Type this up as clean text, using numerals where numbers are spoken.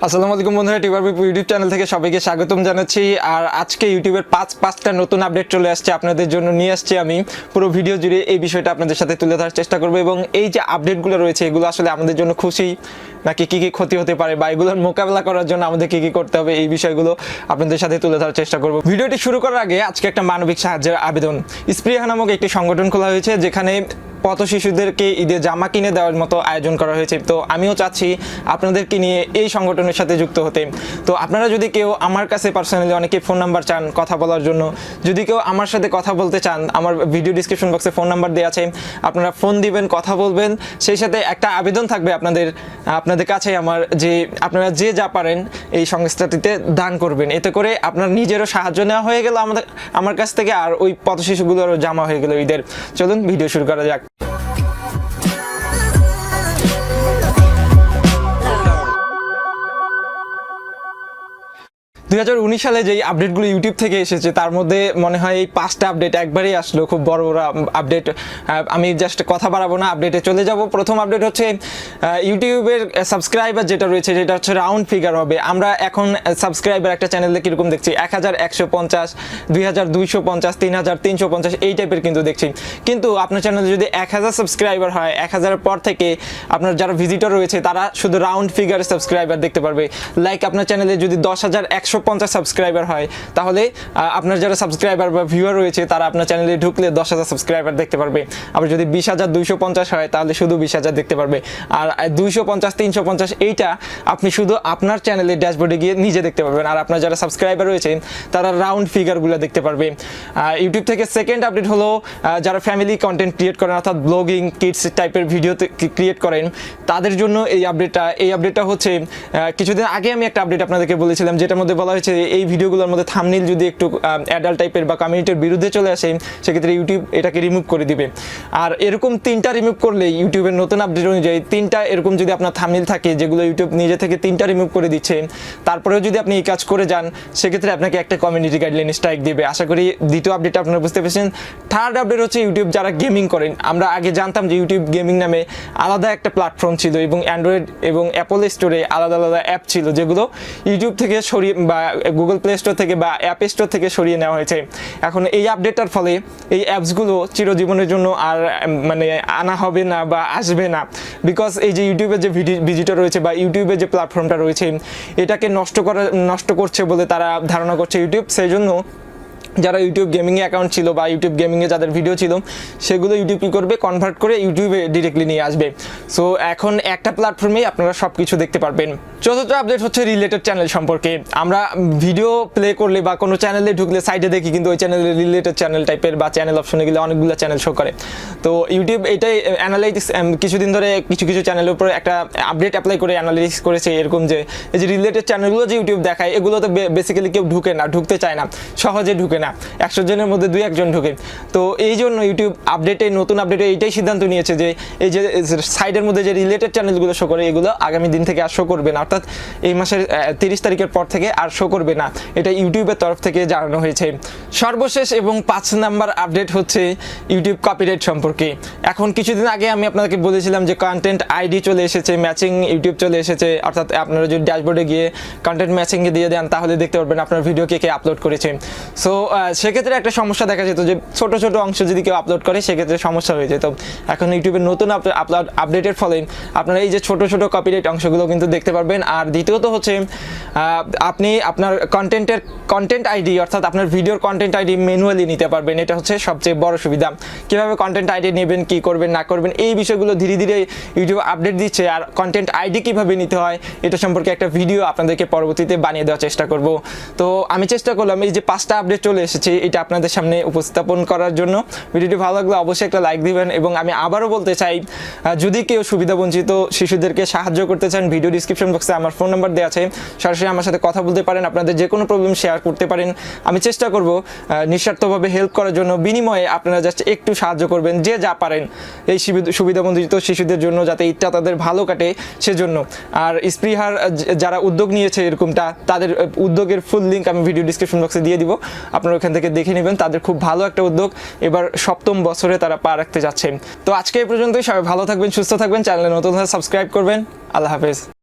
আসসালামু-আলাইকুম বন্ধুরা, YouTube channel থেকে সবাইকে স্বাগতম জানাচ্ছি। আর আজকে ইউটিউবের পাঁচটা নতুন আপডেট চলে আসছে, আপনাদের জন্য নিয়ে আসছি। আমি পুরো ভিডিও জুড়ে এই বিষয়টা আপনাদের সাথে তুলে ধরার চেষ্টা করব এবং এই যে আপডেটগুলো রয়েছে এগুলো আসলে আমাদের জন্য খুশি নাকি কী কী ক্ষতি হতে পারে বা এগুলোর মোকাবেলা করার জন্য আমাদের কী কী করতে হবে, এই বিষয়গুলো আপনাদের সাথে তুলে ধরার চেষ্টা করব। ভিডিওটি শুরু করার আগে আজকে একটা মানবিক সাহায্যের আবেদন। স্প্রিহা নামক একটি সংগঠন খোলা হয়েছে যেখানে পথ শিশুদেরকে ঈদে জামা কিনে দেওয়ার মতো আয়োজন করা হয়েছে। তো আমিও চাচ্ছি আপনাদেরকে নিয়ে এই সংগঠনের সাথে যুক্ত হতে। তো আপনারা যদি কেউ আমার কাছে পার্সোনালি অনেকে ফোন নাম্বার চান কথা বলার জন্য, যদি কেউ আমার সাথে কথা বলতে চান, আমার ভিডিও ডিসক্রিপশন বক্সে ফোন নাম্বার দেওয়া আছে, আপনারা ফোন দিবেন, কথা বলবেন। সেই সাথে একটা আবেদন থাকবে আপনাদের কাছে আমার, যে আপনারা যে যা পারেন এই সংস্থাটিতে দান করবেন। এতে করে আপনার নিজেরও সাহায্য নেওয়া হয়ে গেল আমার কাছ থেকে, আর ওই পথ শিশুগুলোরও জামা হয়ে গেল ঈদের। চলুন ভিডিও শুরু করা যাক। 2019 সালে যেই আপডেটগুলো ইউটিউব থেকে এসেছে তার মধ্যে মনে হয় এই 5টা আপডেট একবারেই আসলো, খুব বড় বড় আপডেট। আমি জাস্ট কথা বাড়াবো না, আপডেটে চলে যাব। প্রথম আপডেট হচ্ছে ইউটিউবের সাবস্ক্রাইবার যেটা রয়েছে যেটা হচ্ছে রাউন্ড ফিগার হবে। আমরা এখন সাবস্ক্রাইবার একটা চ্যানেলে কীরকম দেখছি 1150, 2250, 3350 এই টাইপের কিন্তু দেখছি। কিন্তু আপনার চ্যানেলে যদি 1000 সাবস্ক্রাইবার হয়, 1000-এর পর থেকে আপনার যারা ভিজিটর রয়েছে তারা শুধু রাউন্ড ফিগারের সাবস্ক্রাইবার দেখতে পারবে। লাইক আপনার চ্যানেলে যদি 10,150 সাবস্ক্রাইবার হয় তাহলে আপনার যারা সাবস্ক্রাইবার বা ভিউয়ার রয়েছে তারা আপনার চ্যানেলে ঢুকলে 10,000 সাবস্ক্রাইবার দেখতে পারবে। আবার যদি 20,250 হয় তাহলে শুধু 20,000 দেখতে পারবে। আর 250, 350 এইটা আপনি শুধু আপনার চ্যানেলের ড্যাশবোর্ডে গিয়ে নিজে দেখতে পারবেন। আর আপনার যারা সাবস্ক্রাইবার রয়েছে তারা রাউন্ড ফিগারগুলো দেখতে পারবে। ইউটিউব থেকে সেকেন্ড আপডেট হলো যারা ফ্যামিলি কন্টেন্ট ক্রিয়েট করেন, অর্থাৎ ব্লগিং, কিডস টাইপের ভিডিও ক্রিয়েট করেন, তাদের জন্য এই আপডেটটা হচ্ছে কিছুদিন আগে আমি একটা আপডেট আপনাদেরকে বলেছিলাম, যেটার মধ্যে বলা হয়েছে এই ভিডিওগুলোর মধ্যে থাম্বনেইল যদি একটু অ্যাডাল্ট টাইপের বা কমিউনিটির বিরুদ্ধে চলে আসে সেক্ষেত্রে ইউটিউব এটাকে রিমুভ করে দিবে। আর এরকম 3টা রিমুভ করলে ইউটিউবের নতুন আপডেট অনুযায়ী 3টা এরকম যদি আপনার থাম্বনেইল থাকে যেগুলো ইউটিউব নিজে থেকে 3টা রিমুভ করে দিচ্ছে, তারপরেও যদি আপনি এই কাজ করে যান সেক্ষেত্রে আপনাকে একটা কমিউনিটি গাইডলাইন স্ট্রাইক দিবে। আশা করি দ্বিতীয় আপডেট আপনারা বুঝতে পেরেছেন। থার্ড আপডেট হচ্ছে ইউটিউব যারা গেমিং করেন, আমরা আগে জানতাম যে ইউটিউব গেমিং নামে আলাদা একটা প্ল্যাটফর্ম ছিল এবং অ্যান্ড্রয়েড এবং অ্যাপল স্টোরে আলাদা আলাদা অ্যাপ ছিল যেগুলো ইউটিউব থেকে সরিয়ে বা গুগল প্লে স্টোর থেকে বা অ্যাপ স্টোর থেকে সরিয়ে নেওয়া হয়েছে। এখন এই আপডেটটার ফলে এই অ্যাপসগুলো চিরজীবনের জন্য আর মানে আনা হবে না বা আসবে না, বিকজ এই যে ইউটিউবের যে ভিজিটর রয়েছে বা ইউটিউবের যে প্ল্যাটফর্মটা রয়েছে এটাকে নষ্ট করছে বলে তারা ধারণা করছে ইউটিউব। সেই জন্য যারা ইউটিউব গেমিংয়ে অ্যাকাউন্ট ছিল বা ইউটিউব গেমিংয়ে যাদের ভিডিও ছিল সেগুলো ইউটিউব কী করবে, কনভার্ট করে ইউটিউবে ডিরেক্টলি নিয়ে আসবে। সো এখন একটা প্ল্যাটফর্মেই আপনারা সব কিছু দেখতে পারবেন। চতুর্থ আপডেট হচ্ছে রিলেটেড চ্যানেল সম্পর্কে। আমরা ভিডিও প্লে করলে বা কোনো চ্যানেলে ঢুকলে সাইডে দেখি কিন্তু ওই চ্যানেলে রিলেটেড চ্যানেল টাইপের বা চ্যানেল অপশনে গেলে অনেকগুলো চ্যানেল শো করে। তো ইউটিউব এটাই অ্যানালাইটিক্স কিছুদিন ধরে কিছু চ্যানেলের উপরে একটা আপডেট অ্যাপ্লাই করে অ্যানালাইটিক্স করেছে এরকম যে এই যে রিলেটেড চ্যানেলগুলো যে ইউটিউব দেখায় এগুলোতে বেসিক্যালি কেউ ঢুকতে চায় না, সহজে ঢুকে না, 100 জনের মধ্যে 2-1 জন ঢুকে। তো এই জন্য ইউটিউব নতুন আপডেটে এইটাই সিদ্ধান্ত নিয়েছে যে এই যে সাইডের মধ্যে যে রিলেটেড চ্যানেলগুলো শো করে এগুলো আগামী দিন থেকে আর শো করবে না, অর্থাৎ এই মাসের 30 তারিখের পর থেকে আর শো করবে না। এটা ইউটিউবের তরফ থেকে জানানো হয়েছে। সর্বশেষ এবং 5 নাম্বার আপডেট হচ্ছে ইউটিউব কপিরাইট সম্পর্কে। এখন কিছুদিন আগে আমি আপনাদেরকে বলেছিলাম যে কন্টেন্ট আইডি চলে এসেছে, ম্যাচিং ইউটিউব চলে এসেছে, অর্থাৎ আপনারা যদি ড্যাশবোর্ডে গিয়ে কন্টেন্ট ম্যাচিংয়ে দিয়ে দেন তাহলে দেখতে পারবেন আপনার ভিডিও কে আপলোড করেছে। সো সেক্ষেত্রে একটা সমস্যা দেখা যেত যে ছোট অংশ যদি কেউ আপলোড করে সেক্ষেত্রে সমস্যা হয়ে যেত। এখন ইউটিউবের নতুন আপডেটের ফলে আপনারা এই যে ছোট কপিরাইট অংশগুলো কিন্তু দেখতে পারবেন। আর দ্বিতীয়ত হচ্ছে আপনি আপনার কন্টেন্ট আইডি অর্থাৎ আপনার ভিডিওর কন্টেন্ট আইডি ম্যানুয়ালি নিতে পারবেন। এটা হচ্ছে সবচেয়ে বড় সুবিধা। কীভাবে কন্টেন্ট আইডি নেবেন, কী করবেন না করবেন এই বিষয়গুলো ধীরে ধীরে ইউটিউব আপডেট দিচ্ছে। আর কন্টেন্ট আইডি কীভাবে নিতে হয় এটা সম্পর্কে একটা ভিডিও আপনাদেরকে পরবর্তীতে বানিয়ে দেওয়ার চেষ্টা করব। তো আমি চেষ্টা করলাম এই যে 5টা আপডেট চলে এসেছে এটা আপনাদের সামনে উপস্থাপন করার জন্য। ভিডিওটি ভালো লাগলে অবশ্যই একটা লাইক দিবেন এবং আমি আবারও বলতে চাই যদি কেউ সুবিধাবঞ্চিত শিশুদেরকে সাহায্য করতে চান ভিডিও ডিসক্রিপশন বক্সে আমার ফোন নাম্বার দেওয়া আছে, সরাসরি আমার সাথে কথা বলতে পারেন, আপনাদের যে কোনো প্রবলেম শেয়ার করতে পারেন। আমি চেষ্টা করব নিঃস্বার্থভাবে হেল্প করার জন্য। বিনিময়ে আপনারা জাস্ট একটু সাহায্য করবেন যে যা পারেন এই সুবিধাবঞ্চিত শিশুদের জন্য, যাতে ঈদটা তাদের ভালো কাটে সেজন্য। আর স্প্রিহার যারা উদ্যোগ নিয়েছে এরকমটা তাদের উদ্যোগের ফুল লিঙ্ক আমি ভিডিও ডিসক্রিপশন বক্সে দিয়ে দিব, আপনারা ওখান থেকে দেখে নেবেন। তাদের খুব ভালো একটা উদ্যোগ, এবার 7ম বছরে তারা পা রাখতে যাচ্ছে। তো আজকে এই পর্যন্তই। সবাই ভালো থাকবেন, সুস্থ থাকবেন, চ্যানেলে নতুন হলে সাবস্ক্রাইব করবেন। আল্লাহ হাফেজ।